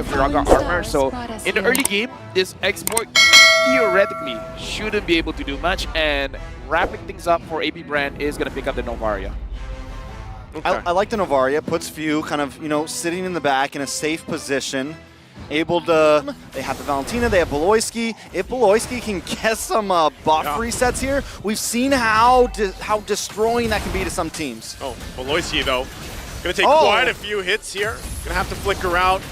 Firaga armor. So in the early game, this export theoretically shouldn't be able to do much, and wrapping things up for AP Bren is going to pick up the Novaria. Okay. I like the Novaria. Puts Few kind of, sitting in the back in a safe position. Able to, they have the Valentina, they have Beloyski. If Beloyski can get some buff resets here, we've seen how destroying that can be to some teams. Oh, Beloyski though, gonna take quite a few hits here. Gonna have to flicker out.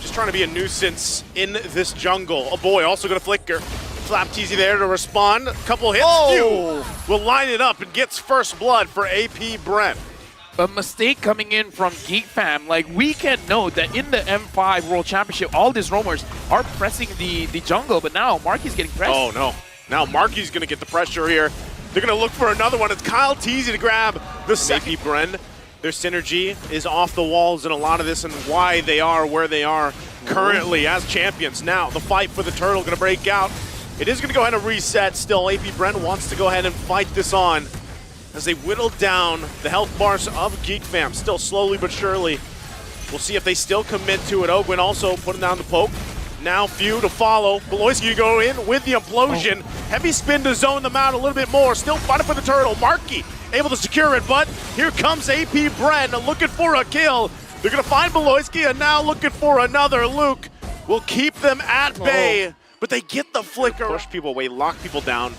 Just trying to be a nuisance in this jungle. Oh boy, also gonna flicker. Flap Teasy there to respond. A couple hits, Few will line it up and gets first blood for AP Bren. A mistake coming in from Geek fam. Like, we can note that in the M5 World Championship, all these roamers are pressing the jungle, but now Marky's getting pressed. Oh no, now Marky's gonna get the pressure here. They're gonna look for another one. It's Kyle Teasy to grab the second. AP Bren, their synergy is off the walls in a lot of this, and why they are where they are currently as champions. Now, the fight for the turtle gonna break out. It is gonna go ahead and reset. Still, AP Bren wants to go ahead and fight this on as they whittle down the health bars of Geek fam. Still slowly but surely. We'll see if they still commit to it. Ogwin also putting down the poke. Now Few to follow. Beloyski go in with the implosion. Heavy spin to zone them out a little bit more. Still fighting for the turtle. Marky able to secure it, but here comes AP Bren looking for a kill. They're gonna find Beloyski and now looking for another. Luke will keep them at bay, but they get the flicker. Push people away, lock people down.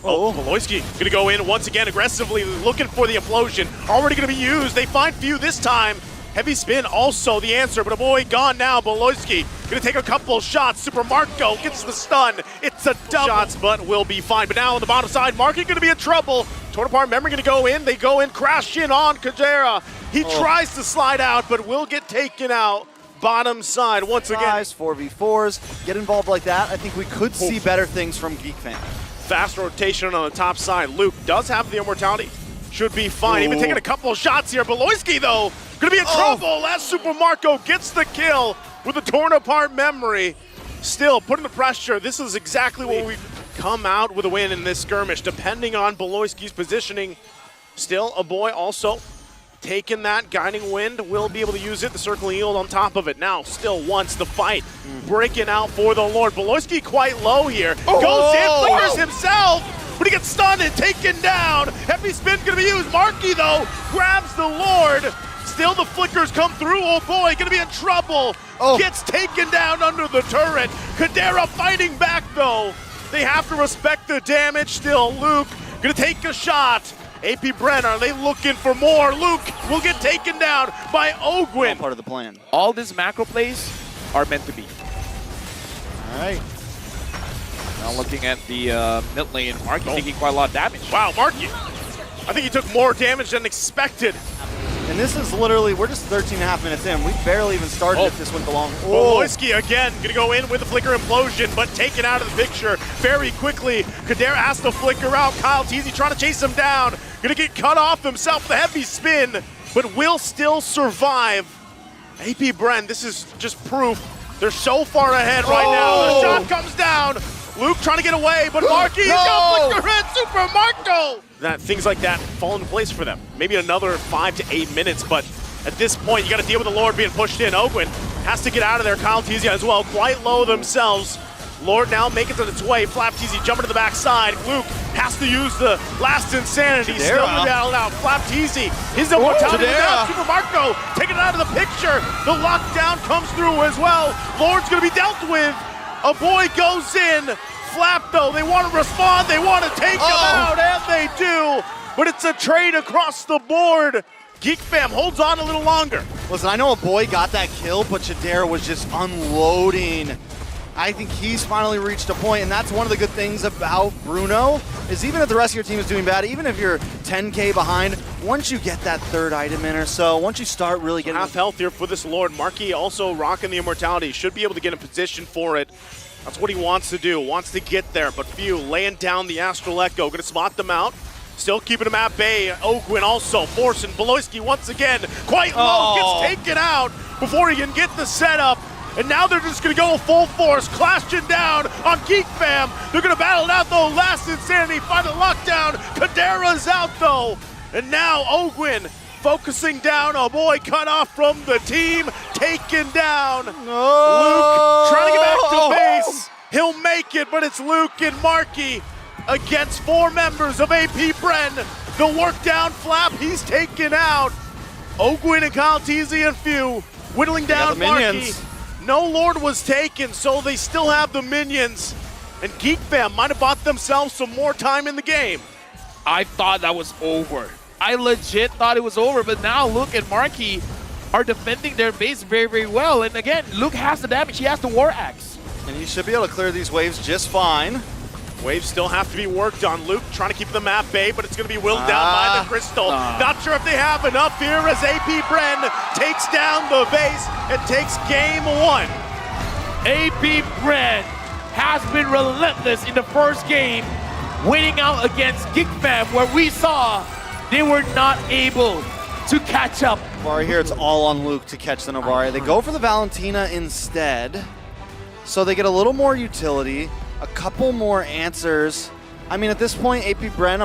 Beloyski gonna go in once again aggressively, looking for the implosion. Already gonna be used. They find Few this time. Heavy spin also the answer, but a boy gone now. Beloyski gonna take a couple shots. Super Marco gets the stun. It's a double. Shots, but will be fine. But now on the bottom side, Marky gonna be in trouble. Torn apart memory gonna go in. They go in, crash in on Kadera. He tries to slide out, but will get taken out. Bottom side once again. 4v4s, get involved like that. I think we could see better things from Geek fam. Fast rotation on the top side. Luke does have the immortality. Should be fine. Even taking a couple of shots here. Beloyski, though, gonna be in trouble as Super Marco gets the kill with a torn apart memory. Still putting the pressure. This is exactly what we come out with a win in this skirmish, depending on Beloyski's positioning. Still, a boy also taking that guiding wind, will be able to use it. The circling yield on top of it. Now, still wants the fight. Breaking out for the Lord. Beloyski quite low here. Goes in, flickers himself, but he gets stunned and taken down. Heavy spin gonna be used. Marky, though, grabs the Lord. Still the flickers come through. Oh boy, gonna be in trouble. Gets taken down under the turret. Kadera fighting back, though. They have to respect the damage. Still, Luke gonna take a shot. AP Bren, are they looking for more? Luke will get taken down by Ogwin. All part of the plan. All these macro plays are meant to be. All right. Now looking at the mid lane, Marky taking quite a lot of damage. Wow, Marky. I think he took more damage than expected. And this is literally, we're just 13.5 minutes in. We barely even started if this went along. Beloyski again, gonna go in with the flicker implosion, but taken out of the picture very quickly. Kadera has to flicker out. Kyle Teasy trying to chase him down. Gonna get cut off himself, the heavy spin, but will still survive. AP Bren, this is just proof. They're so far ahead right now. The shot comes down. Luke trying to get away, but Marky got flicker hit. Super Marco! Things like that fall into place for them. Maybe another 5 to 8 minutes, but at this point, you got to deal with the Lord being pushed in. Ogwin has to get out of there. Kyle Teasy as well, quite low themselves. Lord now making it its way. Flap Teasy jumping to the backside. Luke has to use the last insanity. Still battle out. Flap Teasy, his immortality without Super Marco taking it out of the picture. The lockdown comes through as well. Lord's going to be dealt with. A boy goes in. Flap, though, they want to respond, they want to take him out, and they do. But it's a trade across the board. Geek fam holds on a little longer. Listen, I know a boy got that kill, but Chadera was just unloading. I think he's finally reached a point, and that's one of the good things about Bruno, is even if the rest of your team is doing bad, even if you're 10K behind, once you get that third item in or so, once you start really getting half health here for this Lord. Marky also rocking the immortality, should be able to get in position for it. That's what he wants to do, wants to get there, but Few laying down the Astral Echo, gonna spot them out. Still keeping him at bay. Ogwin also forcing Beloyski once again, quite low, gets taken out before he can get the setup. And now they're just gonna go full force, clashing down on Geek fam. They're gonna battle it out though, last insanity, final lockdown. Kadera's out though. And now Ogwin focusing down. Oh boy, cut off from the team, taken down. No. Luke trying to get back to base. He'll make it, but it's Luke and Marky against 4 members of AP Bren. The work down Flap, he's taken out. Ogwin and Kyle Teasy and Few whittling down Marky. No Lord was taken, so they still have the minions. And Geek Fam might have bought themselves some more time in the game. I thought that was over. I legit thought it was over, but now Luke and Marky are defending their base very, very well. And again, Luke has the damage. He has the War Axe. And he should be able to clear these waves just fine. Waves still have to be worked on. Luke trying to keep them at bay, but it's going to be willed down by the Crystal. Not sure if they have enough here as AP Bren takes down the base and takes game 1. AP Bren has been relentless in the first game, winning out against Geek Fam, where we saw they were not able to catch up. Novaria here, it's all on Luke to catch the Novaria. They go for the Valentina instead, so they get a little more utility, a couple more answers. I mean, at this point, AP Bren,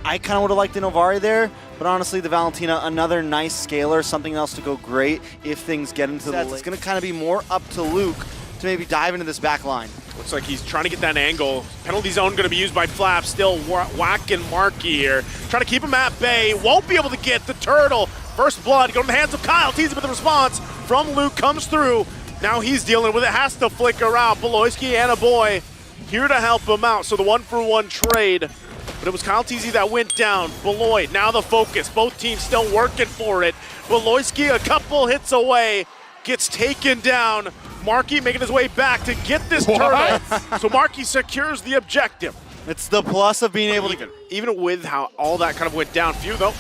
I kind of would have liked the Novaria there, but honestly, the Valentina, another nice scaler, something else to go great if things get into the late. It's going to kind of be more up to Luke to maybe dive into this back line. Looks like he's trying to get that angle. Penalty zone going to be used by Flap. Still whacking Marky here. Trying to keep him at bay. Won't be able to get the turtle. First blood going to the hands of Kyle. Teasing with the response from Luke comes through. Now he's dealing with it. Has to flicker out. Beloyski and a boy here to help him out. So the 1-for-1 trade. But it was Kyle Teasy that went down. Beloy, now the focus. Both teams still working for it. Beloyski a couple hits away. Gets taken down. Marky making his way back to get this turtle. So Marky secures the objective. It's the plus of being able to... Even with how all that kind of went down. Few, though,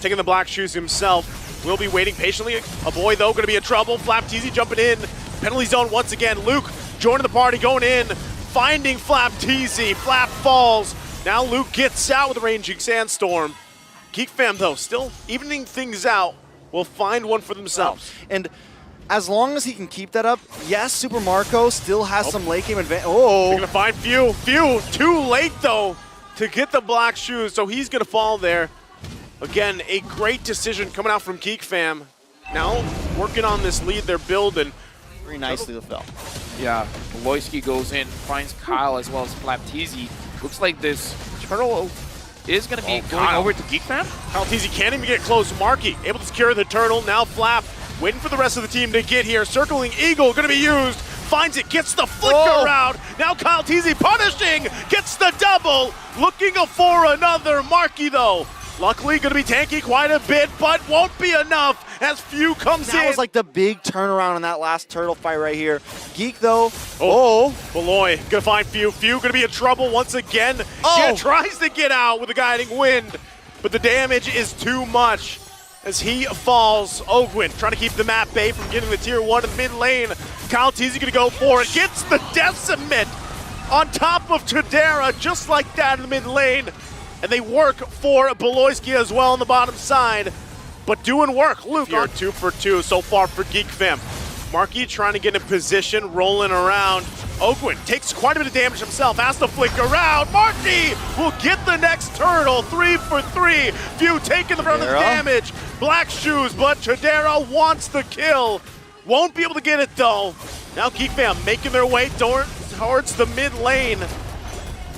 taking the black shoes himself. Will be waiting patiently. A boy, though, going to be in trouble. Flap Teasy jumping in. Penalty zone once again. Luke joining the party, going in. Finding Flap Teasy. Flap falls. Now Luke gets out with a ranging sandstorm. Geek Fam, though, still evening things out. Will find one for themselves. And as long as he can keep that up, yes, Super Marco still has some late game advantage. Oh, they're gonna find Few. Few, too late though to get the black shoes, so he's gonna fall there. Again, a great decision coming out from Geek Fam. Now working on this lead they're building. Very nicely the fell. Yeah, Beloyski goes in, finds Kyle as well as Flapteezy. Looks like this turtle is going to be going over to Geek Fam. Kyle Teasy can't even get close. Marky able to secure the turtle. Now Flap waiting for the rest of the team to get here. Circling Eagle going to be used. Finds it, gets the flicker out. Now Kyle Teasy punishing, gets the double. Looking for another. Marky though, luckily going to be tanky quite a bit, but won't be enough as Few comes in. That was like the big turnaround in that last turtle fight right here. Geek though, Beloy gonna find Few. Few gonna be in trouble once again. Yeah, tries to get out with a guiding wind, but the damage is too much as he falls. Ogwin trying to keep the map bay from getting the tier 1 in the mid lane. Kyle Teasy gonna go for it. Gets the decimate on top of Tadera just like that in the mid lane. And they work for Beloyski as well on the bottom side. But doing work. Luke are 2 for 2 so far for Geek Fam. Marky trying to get in position, rolling around. Ogwin takes quite a bit of damage himself, has to flick around. Marky will get the next turtle, 3 for 3. Few taking the brunt of the damage. Black shoes, but Tadera wants the kill. Won't be able to get it though. Now Geek Fam making their way towards the mid lane.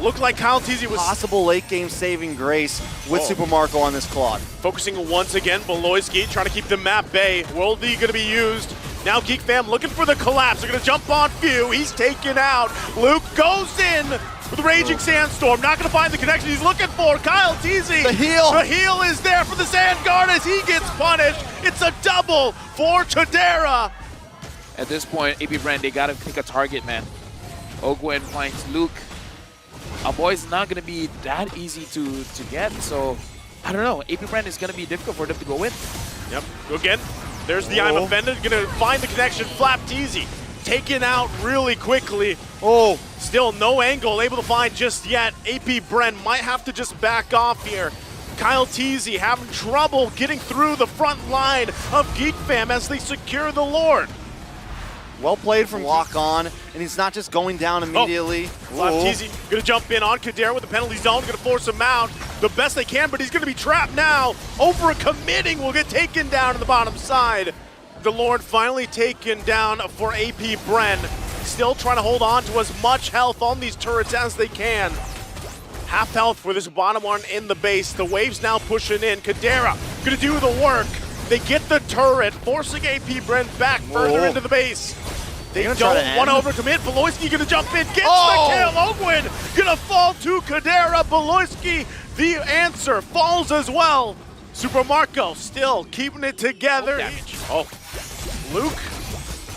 Looked like Kyle Teasy was possible late game saving grace with Super Marco on this Claude. Focusing once again, Beloyski trying to keep the map bay. Worldy gonna be used. Now Geek Fam looking for the collapse. They're gonna jump on Few. He's taken out. Luke goes in with the Raging Sandstorm. Not gonna find the connection he's looking for. Kyle Teasy. The heal. The heal is there for the Sand Guard as he gets punished. It's a double for Tadera. At this point, AP Bren, they gotta pick a target, man. Ogwin finds Luke. Our boy's not going to be that easy to get, so I don't know. AP Bren is going to be difficult for them to go in. Yep, again, there's the I'm offended. Going to find the connection. Flap Teasy taken out really quickly. Still no angle able to find just yet. AP Bren might have to just back off here. Kyle Teasy having trouble getting through the front line of Geek Fam as they secure the Lord. Well played from Lock On, and he's not just going down immediately. Flap Teasy gonna jump in on Kadera with the penalty zone, gonna force him out. the best they can, but he's going to be trapped now. Over a committing will get taken down on the bottom side. The Lord finally taken down for AP Bren. Still trying to hold on to as much health on these turrets as they can. Half health for this bottom one in the base. The wave's now pushing in. Kadera gonna do the work. They get the turret, forcing AP Bren back further into the base. They don't want to overcommit. Beloyski gonna jump in, gets the kill. Ogwin gonna fall to Kadera. Beloyski, the answer, falls as well. Super Marco still keeping it together. Luke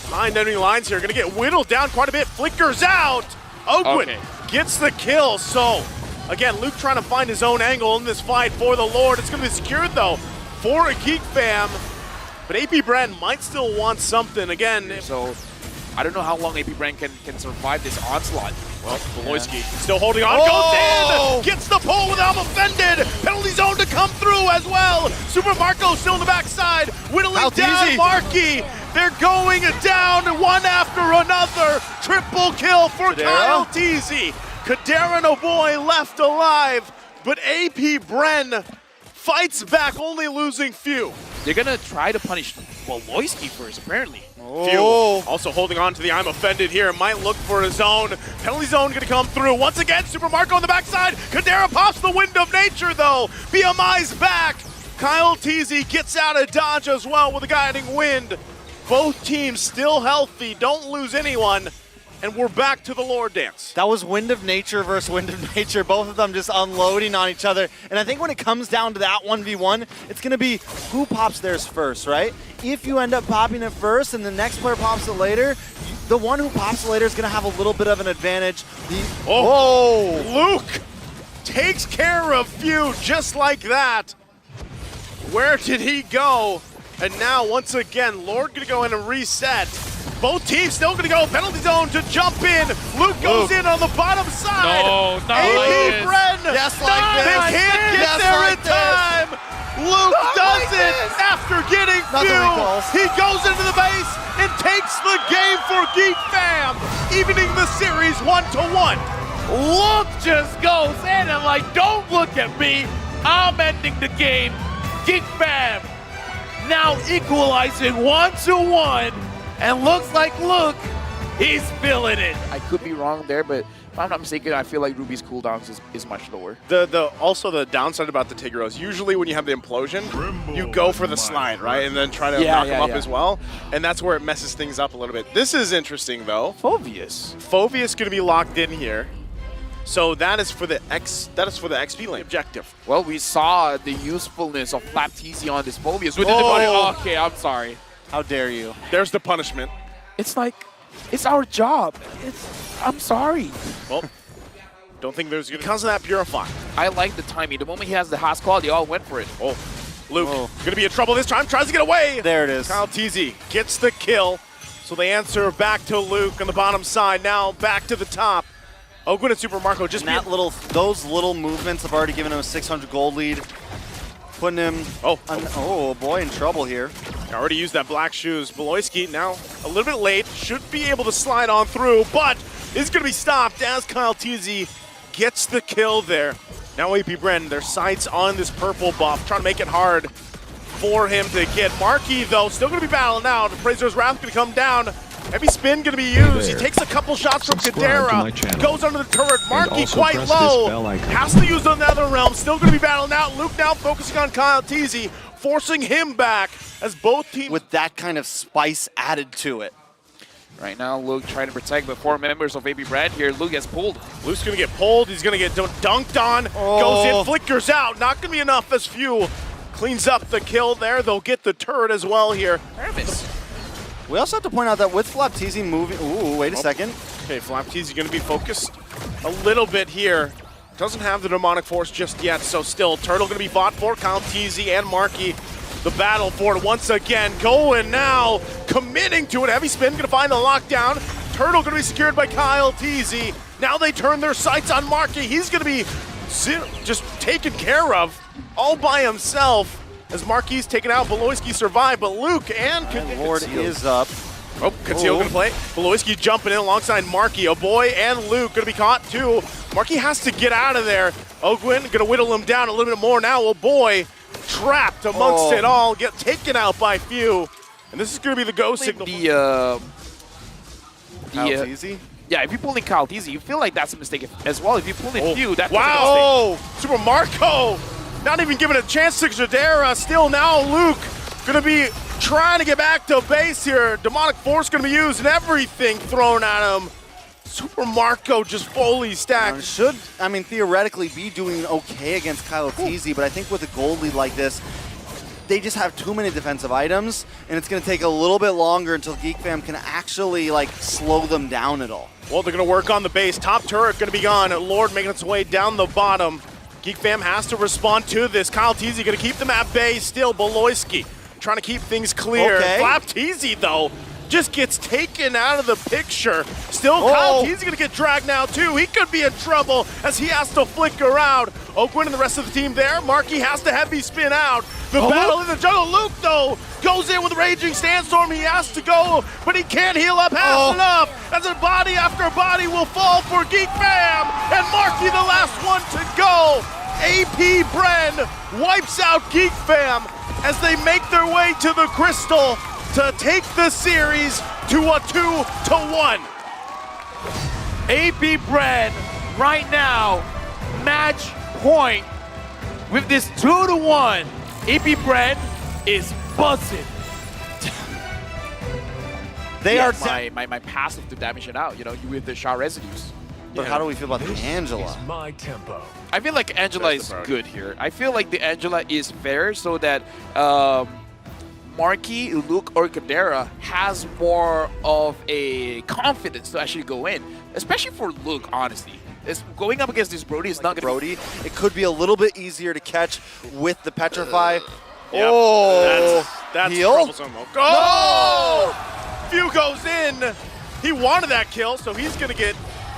behind enemy lines here, gonna get whittled down quite a bit. Flickers out. Ogwin gets the kill. So again, Luke trying to find his own angle in this fight for the Lord. It's gonna be secured though for a Geek fam. But AP Bren might still want something again. So I don't know how long AP Bren can survive this onslaught. Well, Beloyski still holding on, goes in, gets the pull without offended. Penalty zone to come through as well. Super Marco still in the backside, whittling down Marky. They're going down one after another. Triple kill for Kyle Teasy. Kadera and Oboy left alive, but AP Bren fights back, only losing few. They're gonna try to punish Beloyski first, apparently. Few also holding on to the I'm offended here. Might look for his own. Penalty zone gonna come through. Once again, Super Marco on the backside. Kadera pops the wind of nature though. BMI's back. Kyle Teasy gets out of dodge as well with a guiding wind. Both teams still healthy. Don't lose anyone. And we're back to the Lord dance. That was Wind of Nature versus Wind of Nature. Both of them just unloading on each other. And I think when it comes down to that 1v1, it's going to be who pops theirs first, right? If you end up popping it first and the next player pops it later, the one who pops it later is going to have a little bit of an advantage. Luke takes care of Few just like that. Where did he go? And now, once again, Lord going to go in and reset. Both teams still going to go penalty zone to jump in. Luke goes in on the bottom side. No, not AP like Bren. Yes, like this. They can't get there in time. Luke does it after getting Few. He goes into the base and takes the game for Geek fam, evening the series 1-1. Luke just goes in and like, don't look at me. I'm ending the game. Geek fam now equalizing 1-1. And looks like Luke, he's feeling it. I could be wrong there, but if I'm not mistaken, I feel like Ruby's cooldowns is much lower. Also the downside about the Tigros, usually when you have the implosion, you go for the slide, right? And then try to knock him up as well. And that's where it messes things up a little bit. This is interesting though. Phoveus gonna be locked in here. So that is for the XP lane objective. Well, we saw the usefulness of Flap TZ on this Phoveus. Okay, I'm sorry. How dare you? There's the punishment. It's like, it's our job. I'm sorry. Well, don't think there's because of that Purify. I like the timing. The moment he has the Haas claw, they all went for it. Luke gonna be in trouble this time. Tries to get away. There it is. Kyle Teasy gets the kill. So they answer back to Luke on the bottom side. Now back to the top. Ogwin and Super Marco just those little movements have already given him a 600 gold lead. Putting him, boy, in trouble here. Already used that black shoes. Beloyski now a little bit late. Should be able to slide on through, but is going to be stopped as Kyle Teasy gets the kill there. Now AP Bren, their sights on this purple buff, trying to make it hard for him to get. Marky, though, still going to be battling out. Appraiser's Wrath going to come down. Heavy spin going to be used. He takes a couple shots from Kadera. Goes under the turret. Marky quite low. Has to use another realm. Still going to be battling out. Luke now focusing on Kyle Teasy, forcing him back as both teams. With that kind of spice added to it. Right now, Luke trying to protect the 4 members of AP Bren here. Luke gets pulled. Luke's going to get pulled. He's going to get dunked on. Goes in, flickers out. Not going to be enough as Few cleans up the kill there. They'll get the turret as well here. We also have to point out that with Flap TZ moving, wait a second. Okay, Flap TZ going to be focused a little bit here. Doesn't have the demonic force just yet, so still Turtle going to be fought for. Kyle TZ and Marky, the battle for it once again. Going now, committing to it. Heavy spin going to find the lockdown. Turtle going to be secured by Kyle TZ. Now they turn their sights on Marky. He's going to be just taken care of all by himself. As Marquis taken out, Beloyski survived, but Luke and Lord is up. Conceal gonna play. Beloyski jumping in alongside Marky. A boy and Luke gonna be caught too. Marky has to get out of there. Ogwin gonna whittle him down a little bit more now. Oh boy, trapped amongst it all, get taken out by few. And this is gonna be the go signal. Easy. Yeah, if you pull in Kyle Teasy, you feel like that's a mistake as well. If you pull in few, that's wow! Super Marco, not even giving a chance to Jadera. Still now Luke gonna be trying to get back to base here. Demonic Force gonna be used and everything thrown at him. Super Marco just fully stacked. Should, I mean, theoretically be doing okay against Kyle Teasy, but I think with a gold lead like this, they just have too many defensive items, and it's going to take a little bit longer until Geek Fam can actually, like, slow them down at all. Well, they're going to work on the base. Top turret going to be gone. Lord making its way down the bottom. Geek Fam has to respond to this. Kyle Teasy going to keep them at bay. Still, Beloyski trying to keep things clear. Okay. Flap Teasy, though, just gets taken out of the picture. Still, Kyle Teasy going to get dragged now, too. He could be in trouble as he has to flicker out. Ogwin and the rest of the team there. Marky has to heavy spin out. The battle in the jungle. Luke, though, goes in with a Raging Sandstorm. He has to go, but he can't heal up fast enough. As a body after body will fall for Geek Fam. And Marky, the last one to go. AP Bren wipes out Geek Fam as they make their way to the Crystal to take the series to a 2-1. AP Bren right now, match point with this 2-1. AP Bren is buzzing. They are my passive to damage it out, you know, with the shot residues. But how do we feel about the Angela? My tempo. I feel like Angela is good here. I feel like the Angela is fair so that Marky, Luke, or Kadera has more of a confidence to actually go in, especially for Luke, honestly. Going up against this Brody is not going to Brody. It could be a little bit easier to catch with the Petrify. That's heal? troublesome. Oh! Few goes in. He wanted that kill, so he's going to get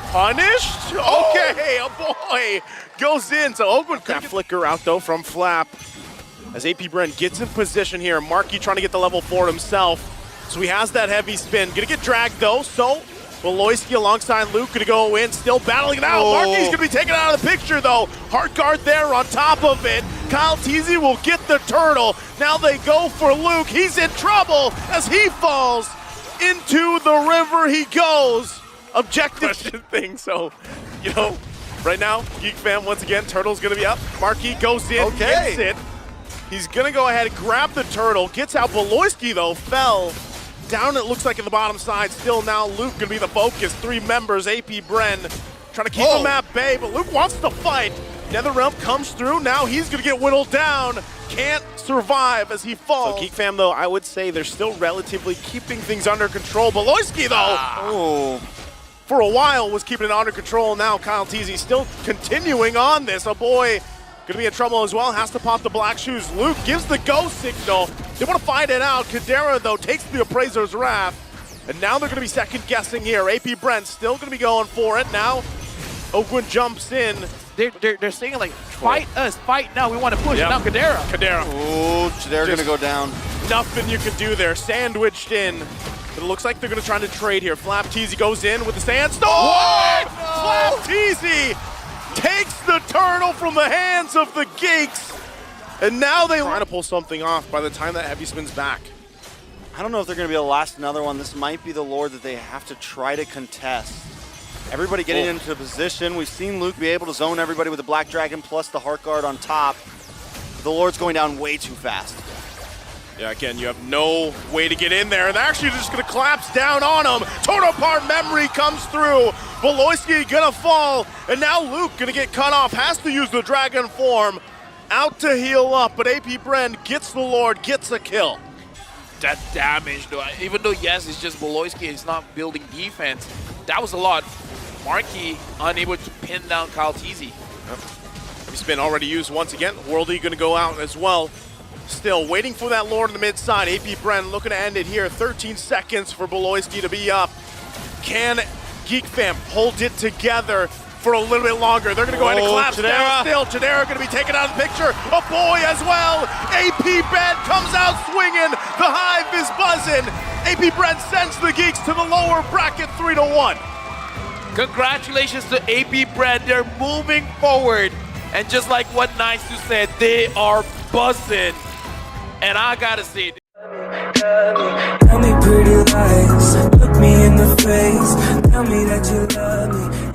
punished. Okay, a boy goes in. So Ogwin could flicker out, though, from Flap. As AP Bren gets in position here, Marky trying to get the level 4 himself. So he has that heavy spin. Gonna get dragged though, so Beloyski alongside Luke gonna go in, still battling it out. Marky's gonna be taken out of the picture though. Heart guard there on top of it. Kyle Teasy will get the turtle. Now they go for Luke. He's in trouble as he falls into the river he goes. Objective thing, so, you know, right now, Geek Fam once again, turtle's gonna be up. Marky goes in, gets it. He's gonna go ahead and grab the turtle, gets out. Beloyski though, fell down, it looks like in the bottom side. Still now Luke gonna be the focus. 3 members, AP Bren, trying to keep him at bay, but Luke wants to fight. NetherRealm comes through, now he's gonna get whittled down. Can't survive as he falls. So Geek Fam though, I would say they're still relatively keeping things under control. Beloyski though, for a while was keeping it under control. Now Kyle Teasy still continuing on this. A boy gonna be in trouble as well, has to pop the black shoes. Luke gives the go signal. They want to find it out. Kadera, though, takes the Appraiser's Wrath. And now they're gonna be second guessing here. AP Brent still gonna be going for it. Now, Ogwin jumps in. They're saying like, fight us, fight now, we want to push. Now Kadera. Oh, they're gonna go down. Nothing you can do there, sandwiched in. But it looks like they're gonna try to trade here. Flap Teasy goes in with the sandstorm! What? No! Flap Teasy takes the turtle from the hands of the Geeks, and now they trying to pull something off by the time that heavy spins back. I don't know if they're going to be able to last another one. This might be the Lord that they have to try to contest. Everybody getting into position. We've seen Luke be able to zone everybody with the Black Dragon plus the Heart Guard on top. The Lord's going down way too fast. Yeah, again, you have no way to get in there. They're actually just going to collapse down on him. Total Part Memory comes through. Beloyski going to fall. And now Luke going to get cut off. Has to use the Dragon form. Out to heal up. But AP Bren gets the Lord, gets a kill. That damage, though, even though, yes, it's just Beloyski, he's not building defense. That was a lot. Marky unable to pin down Kyle Teasy. Heavy spin already used once again. Worldy going to go out as well. Still waiting for that Lord in the mid side. AP Bren looking to end it here. 13 seconds for Beloyski to be up. Can Geek Fam hold it together for a little bit longer? They're going to go ahead and collapse down still. Chidera going to be taken out of the picture. A boy as well. AP Bren comes out swinging. The Hive is buzzing. AP Bren sends the Geeks to the lower bracket 3-1. Congratulations to AP Bren. They're moving forward. And just like what Nice2 said, they are buzzing. And I gotta say, tell me pretty lies, look me in the face, tell me that you love me.